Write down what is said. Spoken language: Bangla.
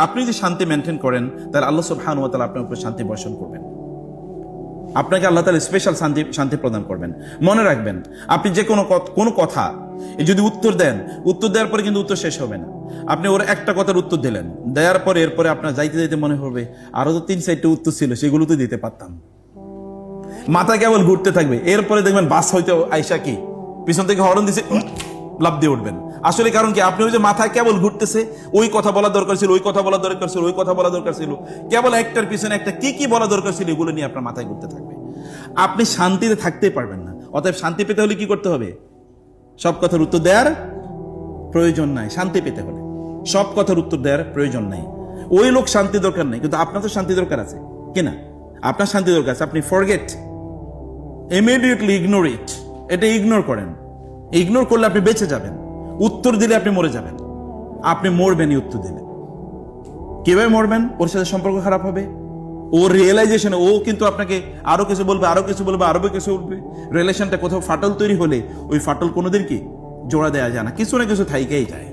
আপনি যদি শান্তি মেনটেন করেন, তাহলে আল্লাহ সুবহানাহু ওয়া তাআলা আপনার উপর শান্তি বর্ষণ করবেন, আপনাকে আল্লাহ তাআলা স্পেশাল শান্তি প্রদান করবেন। মনে রাখবেন, আপনি যে কোনো কথা যদি উত্তর দেন, উত্তর দেওয়ার পরে কিন্তু উত্তর শেষ হবে না। আপনি ওর একটা কথার উত্তর দিলেন, দেওয়ার পরে এরপরে আপনার যাইতে যাইতে মনে হবে আরো তো 3-4টা উত্তর ছিল, সেগুলো তো দিতে পারতাম। মাথা কেবল ঘুরতে থাকবে, এরপরে দেখবেন বাস হয়তো আইসা কি পিছন থেকে হরন দিছে, লাফ দিয়ে উঠবেন। আসলে কারণ কি, আপনি ওই যে মাথায় কেবল ঘুরতেছে, ওই কথা বলা দরকার ছিল, ওই কথা বলা দরকার ছিল, ওই কথা বলা দরকার ছিল, কেবল একটার পিছনে একটা কি বলা দরকার ছিল, এগুলো নিয়ে আপনার মাথায় ঘুরতে থাকবে। আপনি শান্তিতে থাকতেই পারবেন না। অতএব শান্তি পেতে হলে কি করতে হবে? সব কথার উত্তর দেওয়ার প্রয়োজন নাই। শান্তি পেতে হলে সব কথার উত্তর দেওয়ার প্রয়োজন নাই। ওই লোক শান্তি দরকার নাই, কিন্তু আপনার তো শান্তি দরকার আছে কিনা? আপনার শান্তি দরকার আছে, আপনি ফরগেট, ইমিডিয়েটলি ইগনোর ইট, এটা ইগনোর করেন। ইগনোর করলে আপনি বেঁচে যাবেন, উত্তর দিলে আপনি মরে যাবেন। আপনি মরবেনই উত্তর দিলে। কিভাবে মরবেন? ওর সাথে সম্পর্ক খারাপ হবে, ও রিয়েলাইজেশনে ও কিন্তু আপনাকে আরো কিছু বলবে, আরো কিছু বলবে, আরো কিছু বলবে। রিলেশনটা কোথাও ফাটল তৈরি হলে ওই ফাটল কোনোদিন কি জোড়া দেওয়া যায় না, কিছু না কিছু থাইকেই যায়।